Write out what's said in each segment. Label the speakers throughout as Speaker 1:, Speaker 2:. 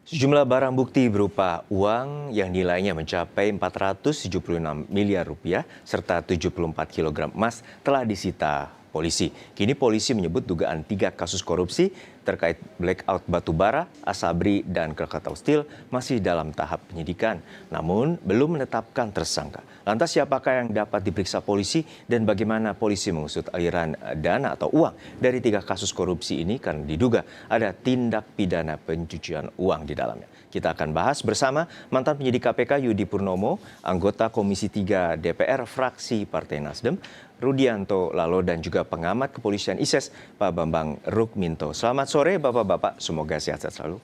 Speaker 1: Sejumlah barang bukti berupa uang yang nilainya mencapai 476 miliar rupiah serta 74 kilogram emas telah disita polisi. Kini polisi menyebut dugaan 3 kasus korupsi terkait blackout batubara, Asabri, dan Krakatau Steel masih dalam tahap penyidikan, namun belum menetapkan tersangka. Lantas siapakah yang dapat diperiksa polisi dan bagaimana polisi mengusut aliran dana atau uang dari 3 kasus korupsi ini karena diduga ada tindak pidana pencucian uang di dalamnya. Kita akan bahas bersama mantan penyidik KPK Yudi Purnomo, anggota Komisi 3 DPR fraksi Partai Nasdem, Rudianto Lalo, dan juga pengamat kepolisian ISES, Pak Bambang Rukminto. Selamat sore Bapak-Bapak, semoga sehat-sehat selalu.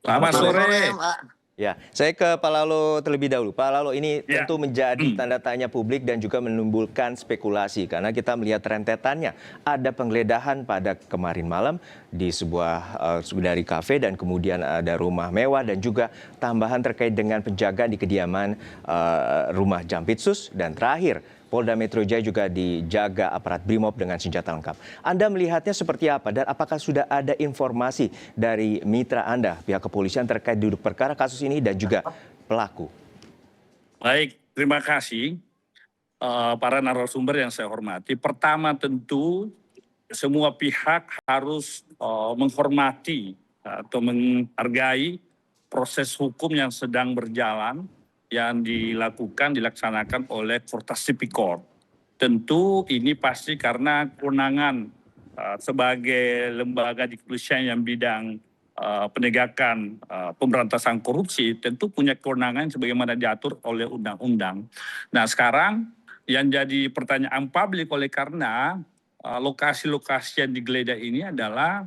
Speaker 2: Selamat sore.
Speaker 1: Ya, saya ke Pak Lalo terlebih dahulu. Pak Lalo, ini
Speaker 2: Ya.
Speaker 1: tentu menjadi tanda tanya publik dan juga menimbulkan spekulasi karena kita melihat rentetannya. Ada penggeledahan pada kemarin malam di sebuah dari kafe dan kemudian ada rumah mewah dan juga tambahan terkait dengan penjagaan di kediaman rumah Jampitsus, dan terakhir Polda Metro Jaya juga dijaga aparat Brimob dengan senjata lengkap. Anda melihatnya seperti apa dan apakah sudah ada informasi dari mitra Anda, pihak kepolisian terkait duduk perkara kasus ini dan juga pelaku?
Speaker 2: Baik, terima kasih para narasumber yang saya hormati. Pertama tentu semua pihak harus menghormati atau menghargai proses hukum yang sedang berjalan yang dilaksanakan oleh Fortas Tipikor. Tentu ini pasti karena kewenangan sebagai lembaga di kepolisian yang bidang penegakan pemberantasan korupsi tentu punya kewenangan sebagaimana diatur oleh undang-undang. Nah sekarang yang jadi pertanyaan publik oleh karena lokasi-lokasi yang digeledah ini adalah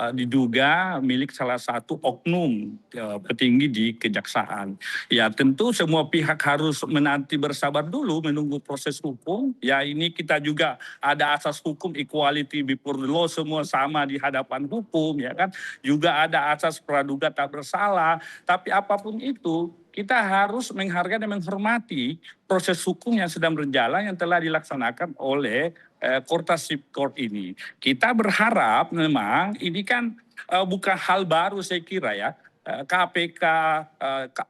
Speaker 2: diduga milik salah satu oknum petinggi di kejaksaan. Ya tentu semua pihak harus menanti bersabar dulu menunggu proses hukum. Ya ini kita juga ada asas hukum equality before the law, semua sama di hadapan hukum, ya kan. Juga ada asas praduga tak bersalah. Tapi apapun itu kita harus menghargai dan menghormati proses hukum yang sedang berjalan yang telah dilaksanakan oleh Fortas Tipikor ini. Kita berharap memang ini kan bukan hal baru saya kira ya. KPK,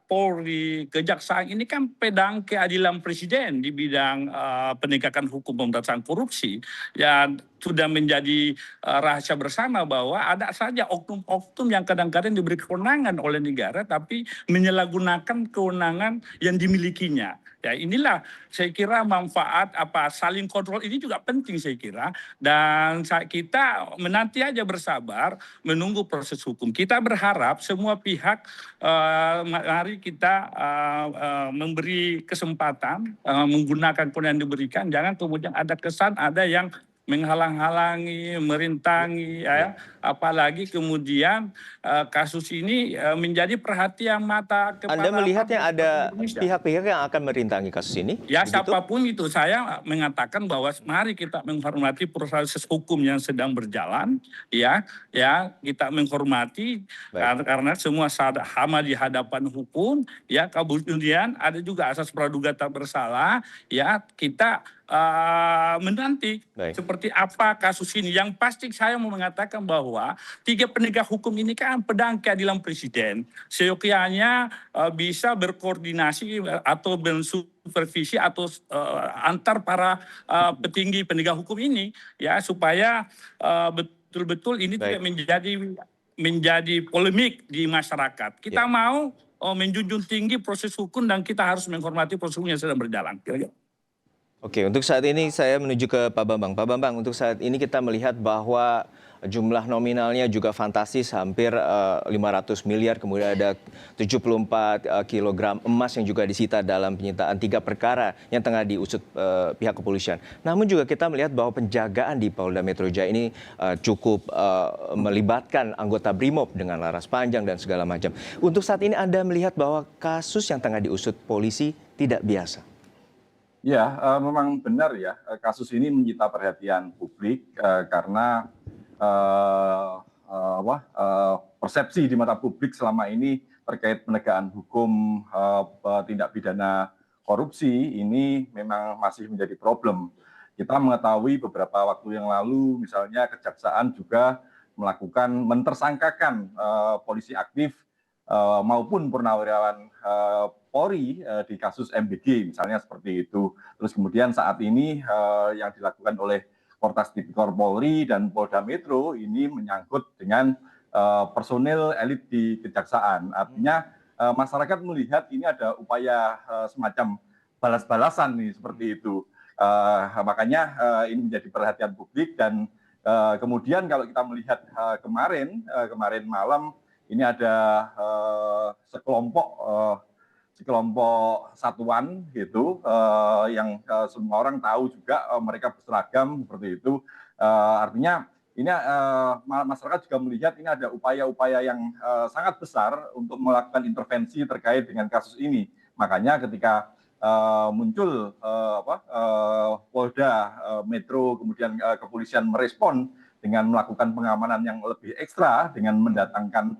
Speaker 2: Polri, Kejaksaan ini kan pedang keadilan presiden di bidang penegakan hukum pemberantasan korupsi. Ya sudah menjadi rahasia bersama bahwa ada saja oknum-oknum yang kadang-kadang diberi kewenangan oleh negara tapi menyalahgunakan kewenangan yang dimilikinya. Ya inilah saya kira manfaat saling kontrol ini juga penting saya kira, dan kita menanti aja bersabar menunggu proses hukum. Kita berharap semua pihak mari kita memberi kesempatan menggunakan kewenangan yang diberikan, jangan kemudian ada kesan ada yang menghalang-halangi, merintangi, ya. Apalagi kemudian kasus ini menjadi perhatian mata
Speaker 1: Anda
Speaker 2: kepala
Speaker 1: melihatnya ada
Speaker 2: Indonesia.
Speaker 1: pihak-pihak yang akan merintangi kasus ini?
Speaker 2: Ya
Speaker 1: Begitu?
Speaker 2: siapapun itu, saya mengatakan bahwa mari kita menghormati proses hukum yang sedang berjalan, ya kita menghormati karena semua sama di hadapan hukum, ya kemudian ada juga asas praduga tak bersalah, ya kita menanti seperti apa kasus ini. Yang pasti saya mau mengatakan bahwa 3 penegak hukum ini kan pedang keadilan presiden. Seyogyanya bisa berkoordinasi atau bersupervisi atau antar para petinggi penegak hukum ini, ya supaya betul-betul ini tidak menjadi polemik di masyarakat. Kita mau menjunjung tinggi proses hukum dan kita harus menghormati proses hukum yang sedang berjalan.
Speaker 1: Oke, untuk saat ini saya menuju ke Pak Bambang. Pak Bambang, untuk saat ini kita melihat bahwa jumlah nominalnya juga fantastis, hampir 500 miliar, kemudian ada 74 kilogram emas yang juga disita dalam penyitaan 3 perkara yang tengah diusut pihak kepolisian. Namun juga kita melihat bahwa penjagaan di Polda Metro Jaya ini cukup melibatkan anggota Brimob dengan laras panjang dan segala macam. Untuk saat ini Anda melihat bahwa kasus yang tengah diusut polisi tidak biasa.
Speaker 3: Ya, memang benar ya, kasus ini menyita perhatian publik karena persepsi di mata publik selama ini terkait penegakan hukum tindak pidana korupsi ini memang masih menjadi problem. Kita mengetahui beberapa waktu yang lalu misalnya Kejaksaan juga melakukan mentersangkakan polisi aktif maupun purnawirawan Polri di kasus MBG misalnya seperti itu. Terus kemudian saat ini yang dilakukan oleh Kortas Tipikor Polri dan Polda Metro ini menyangkut dengan personil elit di Kejaksaan. Artinya masyarakat melihat ini ada upaya semacam balas-balasan nih seperti itu. Makanya ini menjadi perhatian publik dan kemudian kalau kita melihat kemarin malam ini ada sekelompok satuan gitu yang semua orang tahu juga mereka berseragam seperti itu. Artinya ini masyarakat juga melihat ini ada upaya-upaya yang sangat besar untuk melakukan intervensi terkait dengan kasus ini. Makanya ketika muncul Polda Metro kemudian kepolisian merespon dengan melakukan pengamanan yang lebih ekstra dengan mendatangkan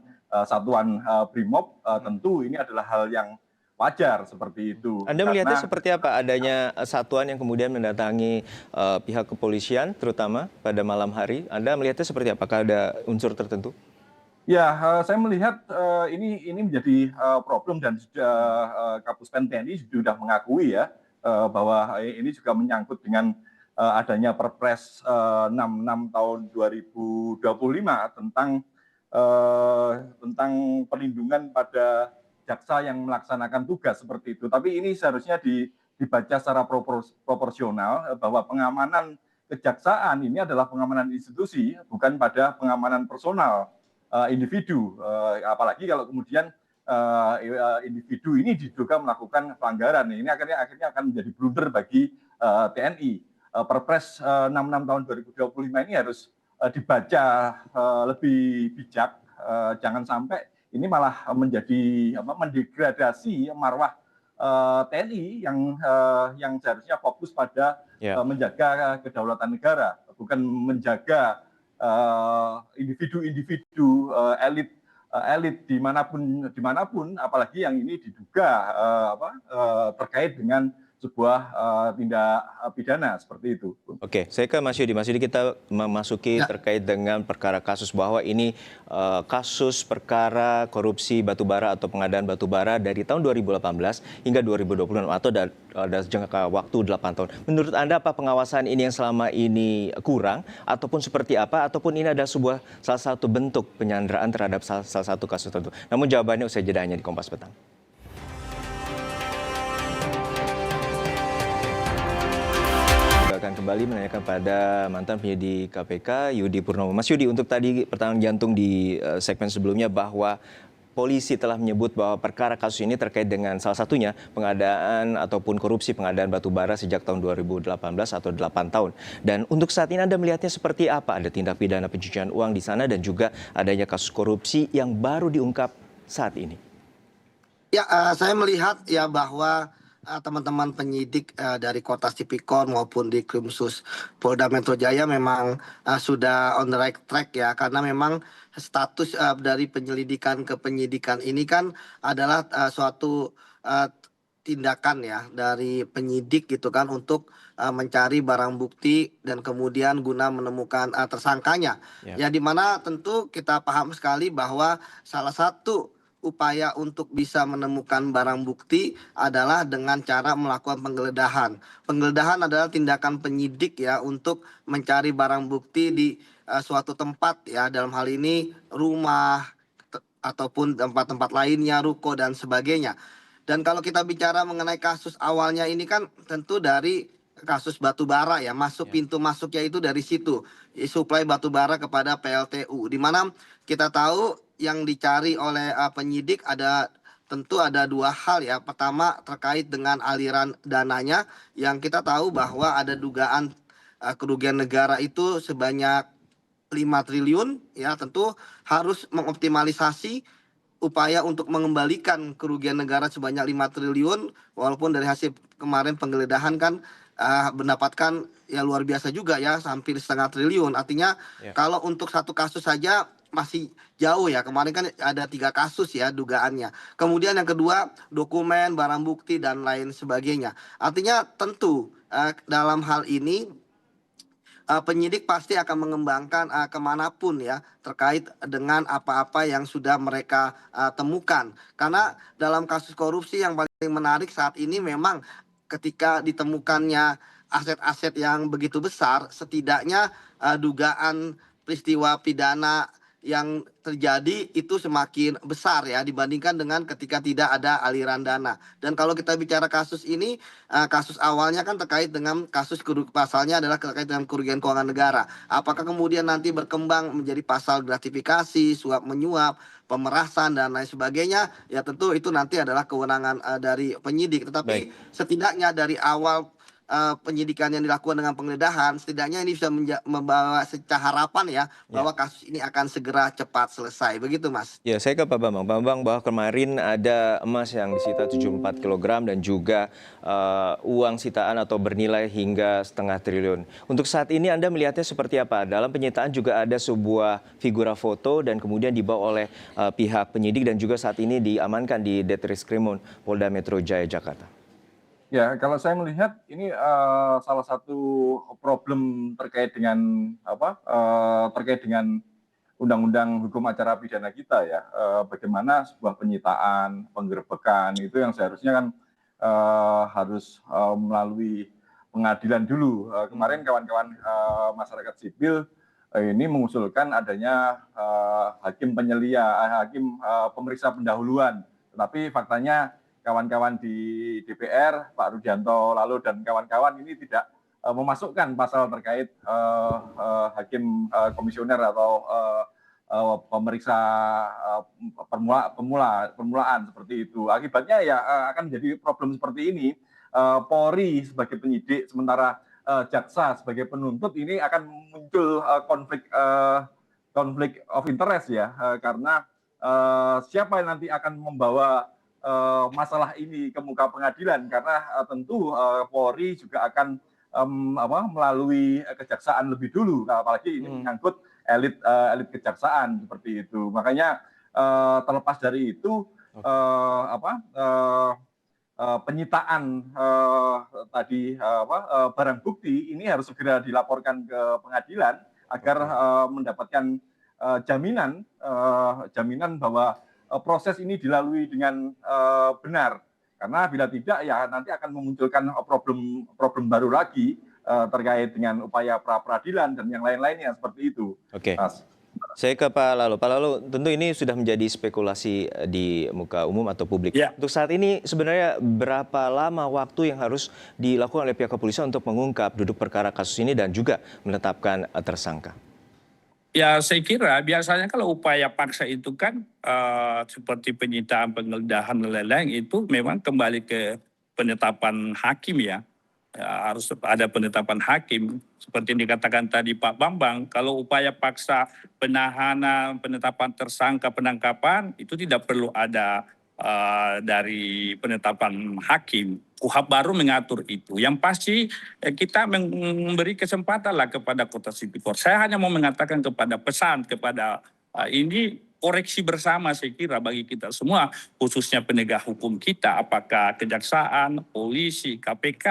Speaker 3: satuan Brimob, tentu ini adalah hal yang wajar seperti itu.
Speaker 1: Anda melihatnya seperti apa adanya satuan yang kemudian mendatangi pihak kepolisian terutama pada malam hari? Anda melihatnya seperti apa? Apakah ada unsur tertentu?
Speaker 3: Ya, saya melihat ini menjadi problem dan sudah Kapus Pen TNI sudah mengakui ya bahwa ini juga menyangkut dengan adanya Perpres 66 tahun 2025 tentang perlindungan pada jaksa yang melaksanakan tugas seperti itu. Tapi ini seharusnya dibaca secara proporsional bahwa pengamanan kejaksaan ini adalah pengamanan institusi, bukan pada pengamanan personal individu. Apalagi kalau kemudian individu ini diduga melakukan pelanggaran. Ini akhirnya akan menjadi blunder bagi TNI. Perpres 66 tahun 2025 ini harus dibaca lebih bijak, jangan sampai ini malah menjadi mendegradasi marwah TNI yang seharusnya fokus pada menjaga kedaulatan negara, bukan menjaga individu-individu elit dimanapun, apalagi yang ini diduga terkait dengan sebuah tindak pidana seperti itu.
Speaker 1: Oke, saya ke Mas Yudi. Mas Yudi, kita memasuki terkait dengan perkara kasus bahwa ini kasus perkara korupsi batubara atau pengadaan batubara dari tahun 2018 hingga 2026 atau ada jangka waktu 8 tahun. Menurut Anda apa pengawasan ini yang selama ini kurang ataupun seperti apa ataupun ini adalah salah satu bentuk penyanderaan terhadap salah satu kasus tertentu? Namun jawabannya usai jeda hanya di Kompas Petang. Akan kembali menanyakan pada mantan penyidik KPK Yudi Purnomo. Mas Yudi, untuk tadi pertanyaan jantung di segmen sebelumnya bahwa polisi telah menyebut bahwa perkara kasus ini terkait dengan salah satunya pengadaan ataupun korupsi pengadaan batubara sejak tahun 2018 atau 8 tahun. Dan untuk saat ini Anda melihatnya seperti apa? Ada tindak pidana pencucian uang di sana dan juga adanya kasus korupsi yang baru diungkap saat ini.
Speaker 4: Ya, saya melihat ya bahwa teman-teman penyidik dari Kortas Tipikor maupun di Krimsus Polda Metro Jaya memang sudah on the right track ya, karena memang status dari penyelidikan ke penyidikan ini kan adalah suatu tindakan ya dari penyidik gitu kan untuk mencari barang bukti dan kemudian guna menemukan tersangkanya. Ya, dimana tentu kita paham sekali bahwa salah satu upaya untuk bisa menemukan barang bukti adalah dengan cara melakukan penggeledahan. Penggeledahan adalah tindakan penyidik ya untuk mencari barang bukti di suatu tempat ya, dalam hal ini rumah ataupun tempat-tempat lainnya, ruko dan sebagainya. Dan kalau kita bicara mengenai kasus awalnya ini kan tentu dari kasus batubara ya, pintu masuknya itu dari situ, suplai batubara kepada PLTU, di mana kita tahu yang dicari oleh penyidik tentu ada dua hal ya. Pertama terkait dengan aliran dananya yang kita tahu bahwa ada dugaan kerugian negara itu sebanyak 5 triliun ya, tentu harus mengoptimalisasi upaya untuk mengembalikan kerugian negara sebanyak 5 triliun walaupun dari hasil kemarin penggeledahan kan mendapatkan ya luar biasa juga ya, hampir 0,5 triliun. Artinya kalau untuk satu kasus saja masih jauh ya, kemarin kan ada 3 kasus ya dugaannya. Kemudian yang kedua dokumen, barang bukti dan lain sebagainya. Artinya tentu dalam hal ini penyidik pasti akan mengembangkan kemanapun ya terkait dengan apa-apa yang sudah mereka temukan. Karena dalam kasus korupsi yang paling menarik saat ini memang ketika ditemukannya aset-aset yang begitu besar, setidaknya dugaan peristiwa pidana yang terjadi itu semakin besar ya dibandingkan dengan ketika tidak ada aliran dana. Dan kalau kita bicara kasus ini, kasus awalnya kan terkait dengan pasalnya adalah terkait dengan kerugian keuangan negara. Apakah kemudian nanti berkembang menjadi pasal gratifikasi, suap menyuap, pemerasan dan lain sebagainya? Ya tentu itu nanti adalah kewenangan dari penyidik.
Speaker 1: Baik.
Speaker 4: Tetapi setidaknya dari awal penyidikan yang dilakukan dengan penggeledahan, setidaknya ini bisa membawa secah harapan ya bahwa kasus ini akan segera cepat selesai. Begitu, Mas.
Speaker 1: Ya, saya ke Pak Bambang. Pak Bambang, bahwa kemarin ada emas yang disita 74 kg dan juga uang sitaan atau bernilai hingga setengah triliun. Untuk saat ini Anda melihatnya seperti apa? Dalam penyitaan juga ada sebuah figura foto dan kemudian dibawa oleh pihak penyidik dan juga saat ini diamankan di Ditreskrimum Polda Metro Jaya, Jakarta.
Speaker 3: Ya, kalau saya melihat ini salah satu problem terkait dengan terkait dengan Undang-Undang Hukum Acara Pidana kita ya, bagaimana sebuah penyitaan, penggerbekan itu yang seharusnya kan harus melalui pengadilan dulu. Kemarin kawan-kawan masyarakat sipil ini mengusulkan adanya hakim pemeriksa pendahuluan, tetapi faktanya kawan-kawan di DPR, Pak Rudianto lalu dan kawan-kawan ini tidak memasukkan pasal terkait hakim komisioner atau pemeriksa permulaan seperti itu. Akibatnya ya akan menjadi problem seperti ini. Polri sebagai penyidik sementara jaksa sebagai penuntut ini akan muncul konflik of interest ya, karena siapa yang nanti akan membawa masalah ini ke muka pengadilan, karena tentu Polri juga akan melalui kejaksaan lebih dulu, apalagi ini menyangkut elit kejaksaan seperti itu. Makanya terlepas dari itu penyitaan tadi barang bukti ini harus segera dilaporkan ke pengadilan agar mendapatkan jaminan bahwa proses ini dilalui dengan benar, karena bila tidak ya nanti akan memunculkan problem baru lagi terkait dengan upaya pra peradilan dan yang lain-lainnya seperti itu.
Speaker 1: Oke. Saya ke Pak Lalu. Pak Lalu, tentu ini sudah menjadi spekulasi di muka umum atau publik.
Speaker 2: Ya.
Speaker 1: Untuk saat ini sebenarnya berapa lama waktu yang harus dilakukan oleh pihak kepolisian untuk mengungkap duduk perkara kasus ini dan juga menetapkan tersangka?
Speaker 2: Ya, saya kira biasanya kalau upaya paksa itu kan seperti penyitaan, penggeledahan, dan lain-lain itu memang kembali ke penetapan hakim ya. Harus ada penetapan hakim. Seperti yang dikatakan tadi Pak Bambang, kalau upaya paksa penahanan, penetapan tersangka, penangkapan, itu tidak perlu ada dari penetapan hakim. KUHP baru mengatur itu. Yang pasti kita memberi kesempatan lah kepada Kota Tipikor. Saya hanya mau mengatakan pesan kepada ini koreksi bersama saya kira bagi kita semua, khususnya penegak hukum kita, apakah kejaksaan, polisi, KPK,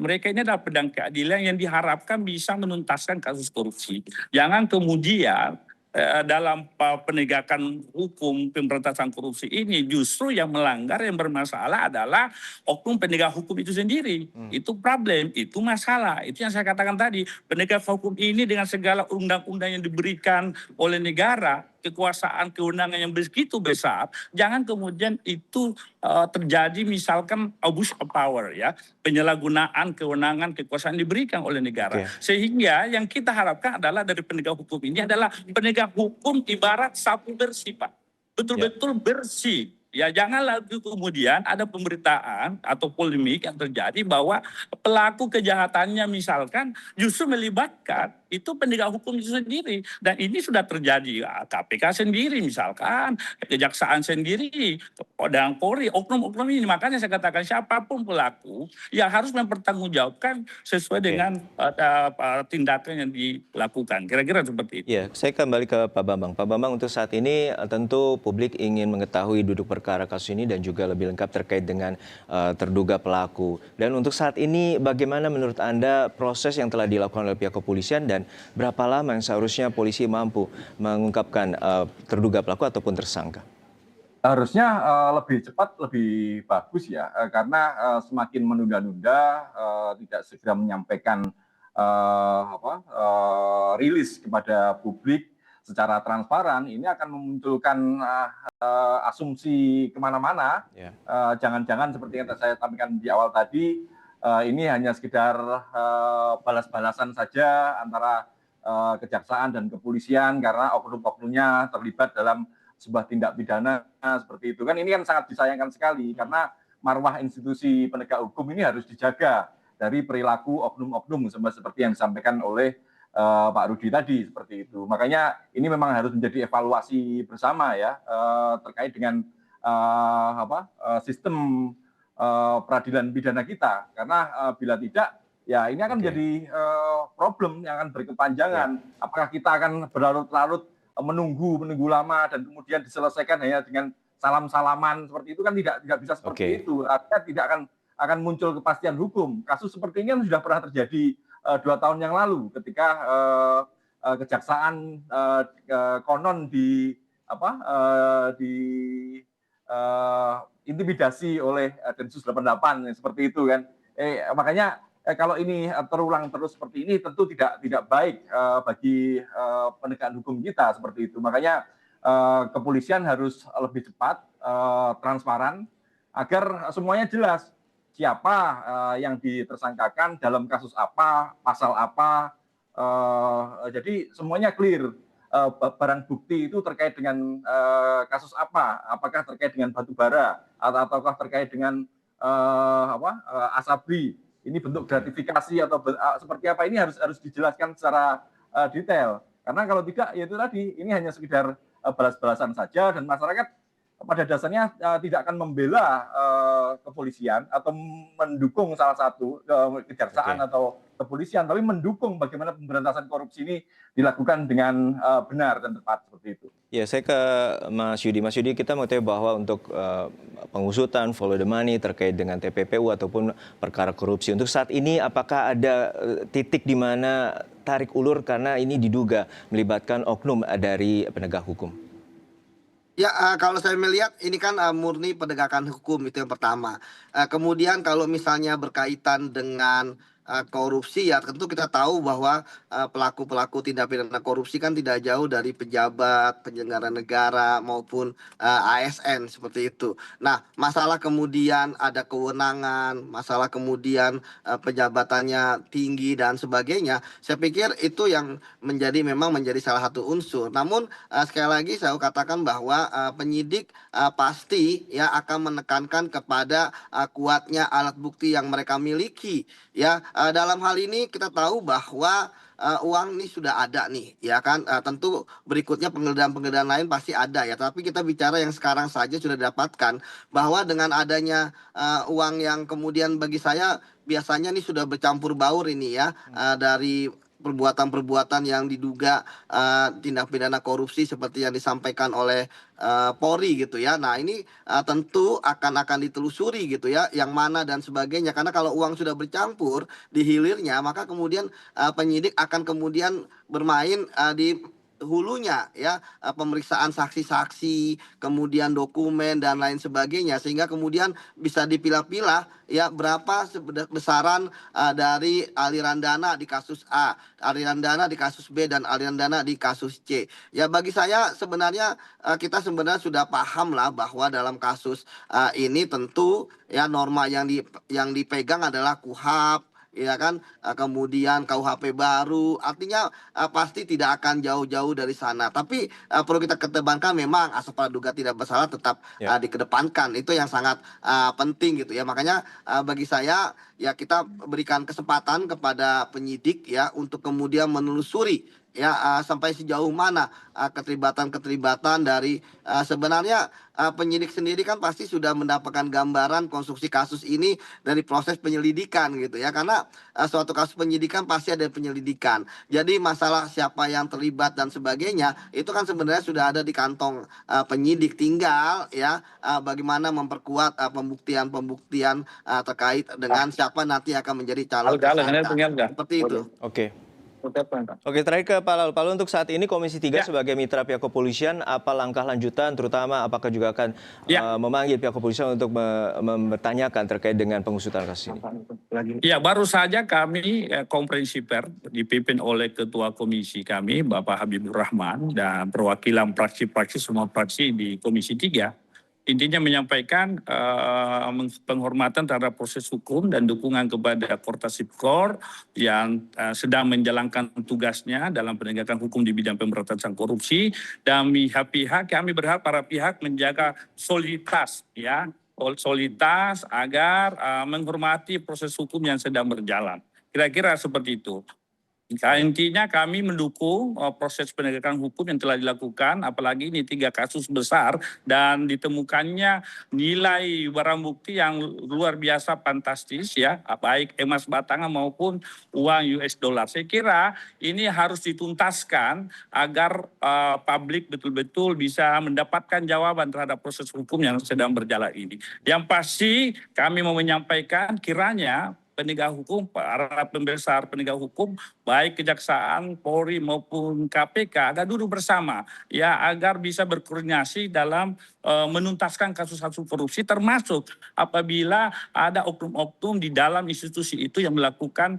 Speaker 2: mereka ini adalah pedang keadilan yang diharapkan bisa menuntaskan kasus korupsi. Jangan kemudian dalam penegakan hukum pemberantasan korupsi ini justru yang melanggar, yang bermasalah adalah oknum penegak hukum itu sendiri. Itu problem, itu masalah. Itu yang saya katakan tadi, penegak hukum ini dengan segala undang-undang yang diberikan oleh negara, kekuasaan, kewenangan yang begitu besar, jangan kemudian itu terjadi misalkan abuse of power ya, penyalahgunaan kewenangan, kekuasaan diberikan oleh negara. Sehingga yang kita harapkan adalah dari penegak hukum ini adalah penegak hukum ibarat sapu bersih, Pak. Betul-betul bersih. Ya, janganlah kemudian ada pemberitaan atau polemik yang terjadi bahwa pelaku kejahatannya misalkan justru melibatkan itu penegak hukum itu sendiri. Dan ini sudah terjadi KPK sendiri misalkan, kejaksaan sendiri, dan Polri, oknum-oknum ini. Makanya saya katakan siapapun pelaku ya harus mempertanggungjawabkan sesuai dengan tindakan yang dilakukan. Kira-kira seperti itu.
Speaker 1: Ya, saya kembali ke Pak Bambang. Pak Bambang, untuk saat ini tentu publik ingin mengetahui duduk perkara kasus ini dan juga lebih lengkap terkait dengan terduga pelaku. Dan untuk saat ini bagaimana menurut Anda proses yang telah dilakukan oleh pihak kepolisian dan berapa lama yang seharusnya polisi mampu mengungkapkan terduga pelaku ataupun tersangka?
Speaker 3: Harusnya lebih cepat, lebih bagus ya, karena semakin menunda-nunda, tidak segera menyampaikan rilis kepada publik secara transparan, ini akan memunculkan asumsi kemana-mana. Jangan-jangan seperti yang saya sampaikan di awal tadi, ini hanya sekedar balas-balasan saja antara kejaksaan dan kepolisian karena oknum-oknumnya terlibat dalam sebuah tindak pidana seperti itu. Kan ini kan sangat disayangkan sekali karena marwah institusi penegak hukum ini harus dijaga dari perilaku oknum-oknum seperti yang disampaikan oleh Pak Rudi tadi seperti itu. Makanya ini memang harus menjadi evaluasi bersama ya terkait dengan sistem peradilan pidana kita. Karena bila tidak ya ini akan menjadi problem yang akan berkepanjangan. Apakah kita akan berlarut-larut menunggu lama dan kemudian diselesaikan hanya dengan salam-salaman seperti itu kan tidak bisa seperti itu. Artinya tidak akan muncul kepastian hukum. Kasus seperti ini kan sudah pernah terjadi 2 tahun yang lalu ketika kejaksaan konon intimidasi oleh Densus 88 seperti itu kan. Makanya kalau ini terulang terus seperti ini tentu tidak baik bagi penegakan hukum kita seperti itu. Makanya kepolisian harus lebih cepat, transparan agar semuanya jelas siapa yang ditersangkakan dalam kasus apa, pasal apa. Jadi semuanya clear. Barang bukti itu terkait dengan kasus apa? Apakah terkait dengan batu bara ataukah terkait dengan asabri? Ini bentuk gratifikasi atau seperti apa, ini harus dijelaskan secara detail. Karena kalau tidak, ya itu tadi, ini hanya sekedar balas-balasan saja dan masyarakat pada dasarnya tidak akan membela kepolisian atau mendukung salah satu kejaksaan atau kepolisian, tapi mendukung bagaimana pemberantasan korupsi ini dilakukan dengan benar dan tepat seperti itu.
Speaker 1: Ya, saya ke Mas Yudi. Mas Yudi, kita mau tahu bahwa untuk pengusutan follow the money terkait dengan TPPU ataupun perkara korupsi, untuk saat ini apakah ada titik di mana tarik ulur karena ini diduga melibatkan oknum dari penegak hukum?
Speaker 4: Ya, kalau saya melihat ini kan murni penegakan hukum itu yang pertama. Kemudian kalau misalnya berkaitan dengan korupsi ya tentu kita tahu bahwa pelaku-pelaku tindak pidana korupsi kan tidak jauh dari pejabat, penyelenggara negara maupun ASN seperti itu. Nah, masalah kemudian ada kewenangan, masalah kemudian pejabatannya tinggi dan sebagainya, saya pikir itu yang memang menjadi salah satu unsur. Namun sekali lagi saya katakan bahwa penyidik pasti ya akan menekankan kepada kuatnya alat bukti yang mereka miliki ya. Dalam hal ini kita tahu bahwa uang ini sudah ada nih ya kan, tentu berikutnya penggeledahan lain pasti ada ya, tapi kita bicara yang sekarang saja sudah didapatkan bahwa dengan adanya uang yang kemudian bagi saya biasanya nih sudah bercampur baur ini ya, dari perbuatan-perbuatan yang diduga tindak pidana korupsi seperti yang disampaikan oleh Polri gitu ya. Nah ini tentu akan ditelusuri gitu ya, yang mana dan sebagainya. Karena kalau uang sudah bercampur di hilirnya, maka kemudian penyidik akan kemudian bermain di hulunya ya, pemeriksaan saksi-saksi, kemudian dokumen dan lain sebagainya, sehingga kemudian bisa dipilah-pilah ya berapa besaran dari aliran dana di kasus A, aliran dana di kasus B, dan aliran dana di kasus C. Ya bagi saya sebenarnya kita sebenarnya sudah paham lah bahwa dalam kasus ini tentu ya norma yang dipegang adalah KUHP ya kan, kemudian KUHP baru, artinya pasti tidak akan jauh-jauh dari sana. Tapi perlu kita kedepankan memang asas praduga tidak bersalah tetap
Speaker 1: Ya.
Speaker 4: dikedepankan. Itu yang sangat penting gitu ya. Makanya bagi saya ya kita berikan kesempatan kepada penyidik ya untuk kemudian menelusuri ya sampai sejauh mana keterlibatan dari sebenarnya penyidik sendiri kan pasti sudah mendapatkan gambaran konstruksi kasus ini dari proses penyelidikan gitu ya, karena suatu kasus penyidikan pasti ada penyelidikan. Jadi masalah siapa yang terlibat dan sebagainya itu kan sebenarnya sudah ada di kantong penyidik, tinggal ya bagaimana memperkuat pembuktian terkait dengan siapa nanti akan menjadi calon tersangka. Seperti itu.
Speaker 1: Oke. Oke, terakhir ke Pak Lalu. Pak Lalu, untuk saat ini Komisi 3 sebagai mitra pihak kepolisian, apa langkah lanjutan, terutama apakah juga akan memanggil pihak kepolisian untuk mempertanyakan terkait dengan pengusutan kasus ini?
Speaker 2: Ya, baru saja kami konferensi pers dipimpin oleh Ketua Komisi kami, Bapak Habibur Rahman, dan perwakilan fraksi-fraksi semua fraksi di Komisi 3. Intinya menyampaikan penghormatan terhadap proses hukum dan dukungan kepada Kortas Tipikor yang sedang menjalankan tugasnya dalam penegakan hukum di bidang pemberantasan korupsi, dan pihak-pihak kami berharap para pihak menjaga soliditas ya, soliditas agar menghormati proses hukum yang sedang berjalan. Kira-kira seperti itu. Intinya kami mendukung proses penegakan hukum yang telah dilakukan, apalagi ini 3 kasus besar dan ditemukannya nilai barang bukti yang luar biasa fantastis ya, baik emas batangan maupun uang US dollar. Saya kira ini harus dituntaskan agar publik betul-betul bisa mendapatkan jawaban terhadap proses hukum yang sedang berjalan ini. Yang pasti kami mau menyampaikan kiranya penegak hukum, para pembesar penegak hukum, baik Kejaksaan, Polri maupun KPK, agar duduk bersama, ya agar bisa berkoordinasi dalam menuntaskan kasus-kasus korupsi, termasuk apabila ada oknum-oknum di dalam institusi itu yang melakukan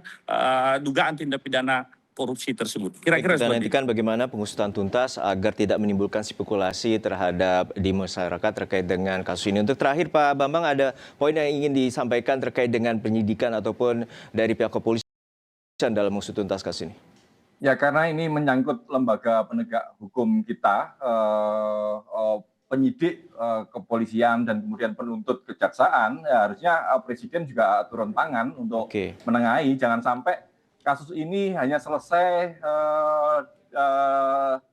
Speaker 2: dugaan tindak pidana korupsi tersebut. Kira-kira
Speaker 1: kita
Speaker 2: seperti
Speaker 1: nantikan bagaimana pengusutan tuntas agar tidak menimbulkan spekulasi terhadap di masyarakat terkait dengan kasus ini. Untuk terakhir Pak Bambang, ada poin yang ingin disampaikan terkait dengan penyidikan ataupun dari pihak kepolisian dalam mengusut tuntas kasus ini?
Speaker 3: Ya, karena ini menyangkut lembaga penegak hukum kita, penyidik kepolisian dan kemudian penuntut kejaksaan, ya harusnya Presiden juga turun tangan untuk menengahi, jangan sampai kasus ini hanya selesai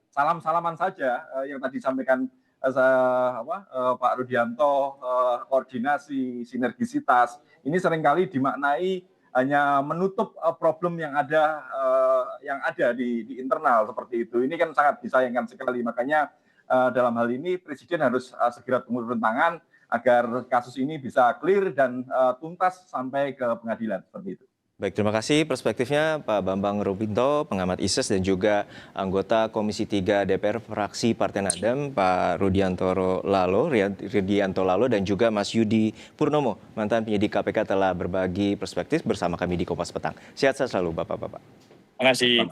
Speaker 3: salam-salaman saja yang tadi disampaikan Pak Rudianto, koordinasi, sinergisitas. Ini seringkali dimaknai hanya menutup problem yang ada di internal seperti itu. Ini kan sangat disayangkan sekali. Makanya dalam hal ini Presiden harus segera turun tangan agar kasus ini bisa clear dan tuntas sampai ke pengadilan seperti itu.
Speaker 1: Baik, terima kasih perspektifnya Pak Bambang Rubinto, pengamat ISIS dan juga anggota Komisi 3 DPR fraksi Partai Nasdem, Pak Rudianto Lalo dan juga Mas Yudi Purnomo, mantan penyidik KPK telah berbagi perspektif bersama kami di Kompas Petang. Sehat selalu Bapak-bapak.
Speaker 2: Terima kasih.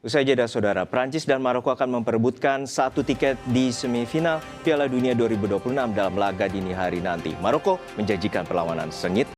Speaker 1: Usai jeda saudara, Prancis dan Maroko akan memperebutkan 1 tiket di semifinal Piala Dunia 2026 dalam laga dini hari nanti. Maroko menjanjikan perlawanan sengit